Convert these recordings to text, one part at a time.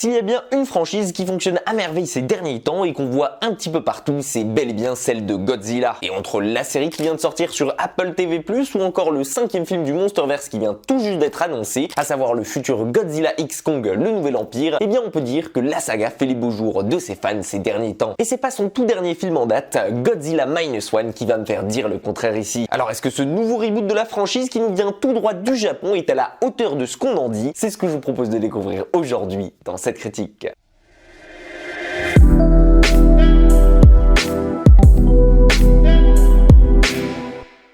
S'il y a bien une franchise qui fonctionne à merveille ces derniers temps et qu'on voit un petit peu partout, c'est bel et bien celle de Godzilla. Et entre la série qui vient de sortir sur Apple TV+, ou encore le 5e film du Monsterverse qui vient tout juste d'être annoncé, à savoir le futur Godzilla X Kong, le nouvel empire, eh bien on peut dire que la saga fait les beaux jours de ses fans ces derniers temps. Et c'est pas son tout dernier film en date, Godzilla Minus One, qui va me faire dire le contraire ici. Alors est-ce que ce nouveau reboot de la franchise qui nous vient tout droit du Japon est à la hauteur de ce qu'on en dit? C'est ce que je vous propose de découvrir aujourd'hui dans cette critique.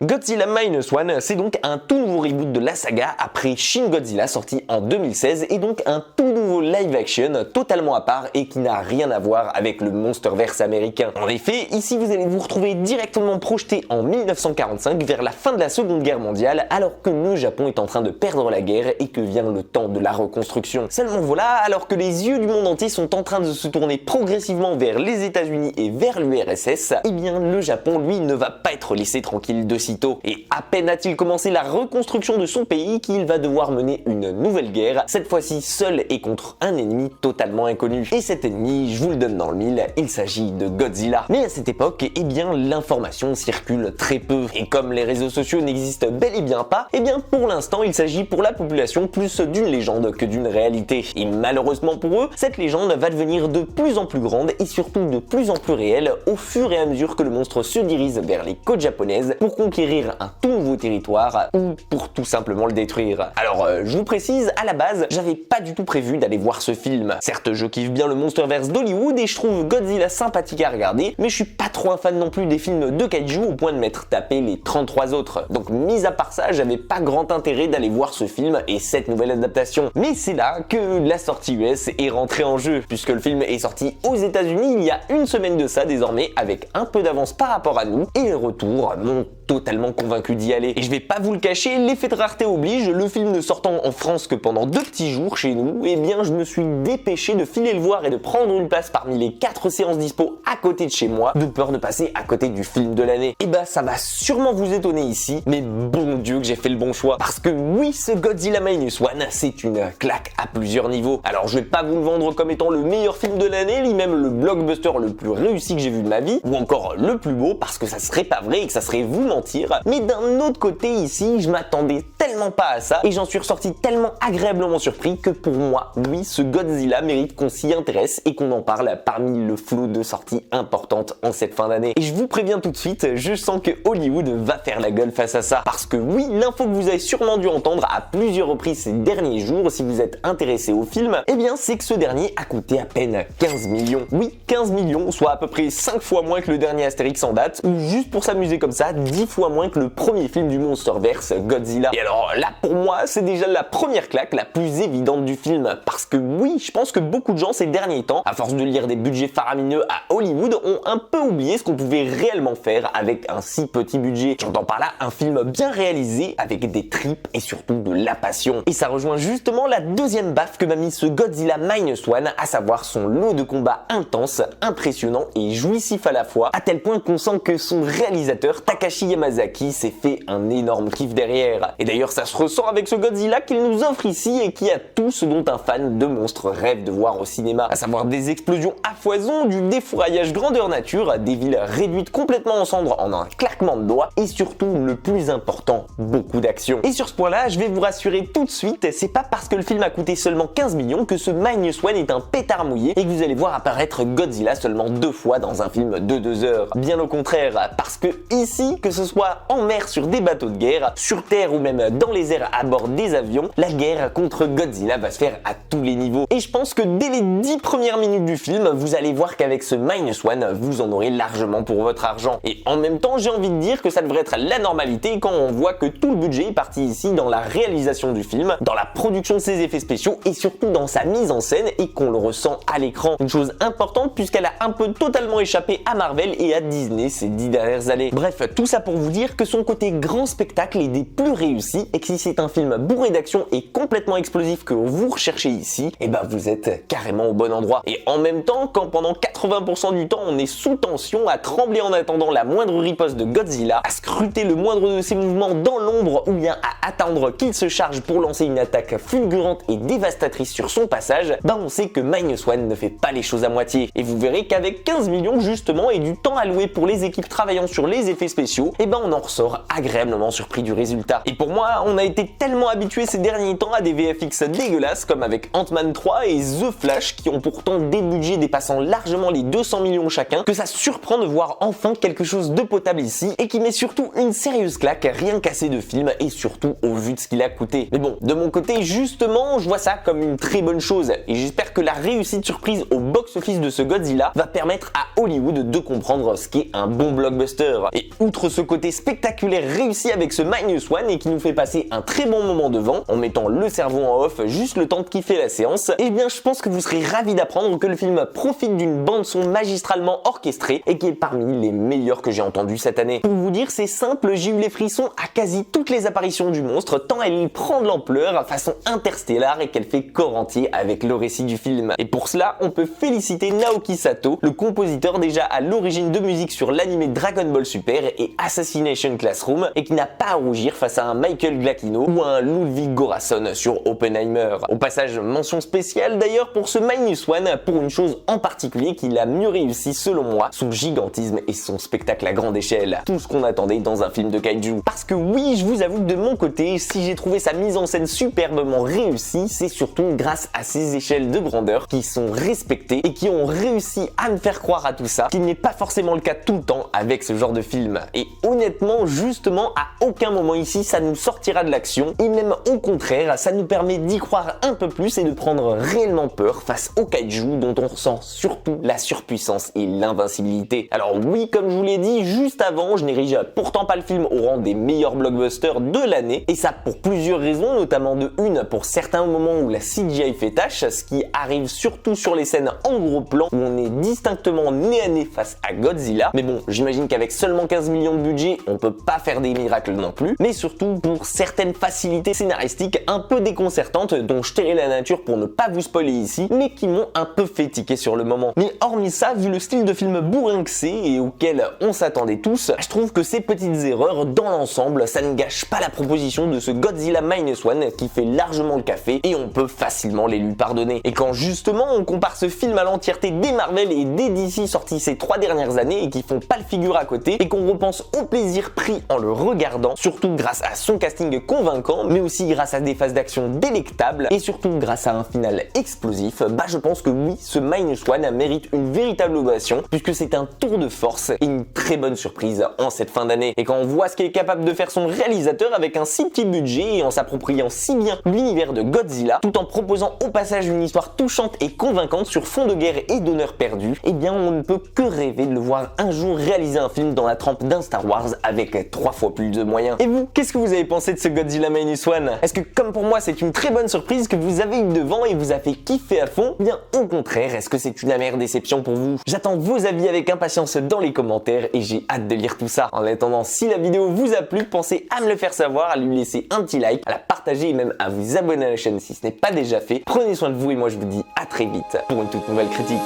Godzilla Minus One, c'est donc un tout nouveau reboot de la saga après Shin Godzilla sorti en 2016 et donc un tout nouveau live action totalement à part et qui n'a rien à voir avec le Monsterverse américain. En effet, ici vous allez vous retrouver directement projeté en 1945 vers la fin de la Seconde Guerre mondiale alors que le Japon est en train de perdre la guerre et que vient le temps de la reconstruction. Seulement voilà, alors que les yeux du monde entier sont en train de se tourner progressivement vers les États-Unis et vers l'URSS, eh bien le Japon lui ne va pas être laissé tranquille de sitôt. Et à peine a-t-il commencé la reconstruction de son pays qu'il va devoir mener une nouvelle guerre, cette fois-ci seul et contre un ennemi totalement inconnu. Et cet ennemi, je vous le donne dans le mille, il s'agit de Godzilla. Mais à cette époque, eh bien l'information circule très peu. Et comme les réseaux sociaux n'existent bel et bien pas, eh bien pour l'instant il s'agit pour la population plus d'une légende que d'une réalité. Et malheureusement pour eux, cette légende va devenir de plus en plus grande et surtout de plus en plus réelle au fur et à mesure que le monstre se dirige vers les côtes japonaises pour conquérir un tout nouveau territoire ou pour tout simplement le détruire. Alors je vous précise, à la base, j'avais pas du tout prévu d'aller voir ce film. Certes, je kiffe bien le Monsterverse d'Hollywood et je trouve Godzilla sympathique à regarder, mais je suis pas trop un fan non plus des films de kaiju au point de m'être tapé les 33 autres. Donc mis à part ça, j'avais pas grand intérêt d'aller voir ce film et cette nouvelle adaptation. Mais c'est là que la sortie US est rentrée en jeu, puisque le film est sorti aux États-Unis il y a une semaine de ça désormais, avec un peu d'avance par rapport à nous, et les retours m'ont totalement convaincu d'y aller. Et je vais pas vous le cacher, l'effet de rareté oblige, le film ne sortant en France que pendant 2 petits jours chez nous, eh bien je me suis dépêché de filer le voir et de prendre une place parmi les 4 séances dispo à côté de chez moi, de peur de passer à côté du film de l'année. Et bah ça va sûrement vous étonner ici, mais bon Dieu que j'ai fait le bon choix, parce que oui, ce Godzilla Minus One, c'est une claque à plusieurs niveaux. Alors je vais pas vous le vendre comme étant le meilleur film de l'année, ni même le blockbuster le plus réussi que j'ai vu de ma vie, ou encore le plus beau, parce que ça serait pas vrai et que ça serait vous mentir. Mais d'un autre côté ici, je m'attendais tellement pas à ça et j'en suis ressorti tellement agréablement surpris que pour moi, oui, ce Godzilla mérite qu'on s'y intéresse et qu'on en parle parmi le flot de sorties importantes en cette fin d'année. Et je vous préviens tout de suite, je sens que Hollywood va faire la gueule face à ça. Parce que oui, l'info que vous avez sûrement dû entendre à plusieurs reprises ces derniers jours si vous êtes intéressé au film, eh bien c'est que ce dernier a coûté à peine 15 millions. Oui, 15 millions, soit à peu près 5 fois moins que le dernier Astérix en date, ou juste pour s'amuser comme ça, 10 fois moins que le premier film du Monsterverse, Godzilla. Et alors là, pour moi, c'est déjà la première claque la plus évidente du film. Parce que oui, je pense que beaucoup de gens ces derniers temps, à force de lire des budgets faramineux à Hollywood, ont un peu oublié ce qu'on pouvait réellement faire avec un si petit budget. J'entends par là un film bien réalisé, avec des tripes et surtout de la passion. Et ça rejoint justement la deuxième baffe que m'a mis ce Godzilla Minus One, à savoir son lot de combats intenses, impressionnants et jouissifs à la fois, à tel point qu'on sent que son réalisateur, Takashi Yamazaki, s'est fait un énorme kiff derrière. Et d'ailleurs ça se ressent avec ce Godzilla qu'il nous offre ici et qui a tout ce dont un fan de monstres rêve de voir au cinéma, à savoir des explosions à foison, du défouraillage grandeur nature, des villes réduites complètement en cendres en un claquement de doigts et surtout, le plus important, beaucoup d'action. Et sur ce point-là, je vais vous rassurer tout de suite, c'est pas parce que le film a coûté seulement 15 millions que ce Minus One est un pétard mouillé et que vous allez voir apparaître Godzilla seulement 2 fois dans un film de 2 heures. Bien au contraire, parce que ici, que ce soit en mer sur des bateaux de guerre, sur terre ou même dans les airs à bord des avions, la guerre contre Godzilla va se faire à tous les niveaux. Et je pense que dès les 10 premières minutes du film, vous allez voir qu'avec ce Minus One, vous en aurez largement pour votre argent. Et en même temps, j'ai envie de dire que ça devrait être la normalité quand on voit que tout le budget est parti ici dans la réalisation du film, dans la production de ses effets spéciaux et surtout dans sa mise en scène et qu'on le ressent à l'écran. Une chose importante puisqu'elle a un peu totalement échappé à Marvel et à Disney ces 10 dernières années. Bref, tout ça pour pour vous dire que son côté grand spectacle est des plus réussis et que si c'est un film bourré d'action et complètement explosif que vous recherchez ici, et ben vous êtes carrément au bon endroit. Et en même temps, quand pendant 80% du temps on est sous tension, à trembler en attendant la moindre riposte de Godzilla, à scruter le moindre de ses mouvements dans l'ombre ou bien à attendre qu'il se charge pour lancer une attaque fulgurante et dévastatrice sur son passage, ben on sait que -1 ne fait pas les choses à moitié. Et vous verrez qu'avec 15 millions justement et du temps alloué pour les équipes travaillant sur les effets spéciaux, et ben on en ressort agréablement surpris du résultat. Et pour moi, on a été tellement habitué ces derniers temps à des VFX dégueulasses comme avec Ant-Man 3 et The Flash qui ont pourtant des budgets dépassant largement les 200 millions chacun, que ça surprend de voir enfin quelque chose de potable ici et qui met surtout une sérieuse claque rien qu'assez de films et surtout au vu de ce qu'il a coûté. Mais bon, de mon côté justement, je vois ça comme une très bonne chose et j'espère que la réussite surprise au box-office de ce Godzilla va permettre à Hollywood de comprendre ce qu'est un bon blockbuster. Et outre ce côté spectaculaire réussi avec ce -1 et qui nous fait passer un très bon moment devant en mettant le cerveau en off juste le temps de kiffer la séance, eh bien je pense que vous serez ravis d'apprendre que le film profite d'une bande son magistralement orchestrée et qui est parmi les meilleurs que j'ai entendus cette année. Pour vous dire, c'est simple, j'ai eu les frissons à quasi toutes les apparitions du monstre tant elle prend de l'ampleur façon interstellare et qu'elle fait corps entier avec le récit du film. Et pour cela, on peut féliciter Naoki Sato, le compositeur déjà à l'origine de musique sur l'anime Dragon Ball Super et Assassination Classroom et qui n'a pas à rougir face à un Michael Giacchino ou à un Ludwig Göransson sur Oppenheimer. Au passage, mention spéciale d'ailleurs pour ce -1 pour une chose en particulier qui l'a mieux réussi selon moi, son gigantisme et son spectacle à grande échelle. Tout ce qu'on attendait dans un film de kaiju. Parce que oui, je vous avoue que de mon côté, si j'ai trouvé sa mise en scène superbement réussie, c'est surtout grâce à ses échelles de grandeur qui sont respectées et qui ont réussi à me faire croire à tout ça, qui n'est pas forcément le cas tout le temps avec ce genre de film. Et honnêtement, justement, à aucun moment ici ça nous sortira de l'action, et même au contraire, ça nous permet d'y croire un peu plus et de prendre réellement peur face au kaiju dont on ressent surtout la surpuissance et l'invincibilité. Alors oui, comme je vous l'ai dit juste avant, je n'érige pourtant pas le film au rang des meilleurs blockbusters de l'année, et ça pour plusieurs raisons, notamment de une, pour certains moments où la CGI fait tâche, ce qui arrive surtout sur les scènes en gros plan où on est distinctement nez à nez face à Godzilla, mais bon, j'imagine qu'avec seulement 15 millions de budget, on peut pas faire des miracles non plus, mais surtout pour certaines facilités scénaristiques un peu déconcertantes dont je tairai la nature pour ne pas vous spoiler ici, mais qui m'ont un peu fait tiquer sur le moment. Mais hormis ça, vu le style de film bourrin que c'est et auquel on s'attendait tous, je trouve que ces petites erreurs dans l'ensemble, ça ne gâche pas la proposition de ce Godzilla -1 qui fait largement le café et on peut facilement les lui pardonner. Et quand justement on compare ce film à l'entièreté des Marvel et des DC sortis ces 3 dernières années et qui font pas le figure à côté et qu'on repense au plaisir pris en le regardant, surtout grâce à son casting convaincant, mais aussi grâce à des phases d'action délectables et surtout grâce à un final explosif, bah je pense que oui, ce -1 mérite une véritable ovation puisque c'est un tour de force et une très bonne surprise en cette fin d'année. Et quand on voit ce qu'est capable de faire son réalisateur avec un si petit budget et en s'appropriant si bien l'univers de Godzilla, tout en proposant au passage une histoire touchante et convaincante sur fond de guerre et d'honneur perdu, eh bien on ne peut que rêver de le voir un jour réaliser un film dans la trempe d'un Star Wars avec 3 fois plus de moyens. Et vous, qu'est-ce que vous avez pensé de ce Godzilla -1? Est-ce que comme pour moi c'est une très bonne surprise que vous avez eu devant et vous a fait kiffer à fond? Bien au contraire, est-ce que c'est une amère déception pour vous? J'attends vos avis avec impatience dans les commentaires et j'ai hâte de lire tout ça. En attendant, si la vidéo vous a plu, pensez à me le faire savoir, à lui laisser un petit like, à la partager et même à vous abonner à la chaîne si ce n'est pas déjà fait. Prenez soin de vous et moi je vous dis à très vite pour une toute nouvelle critique.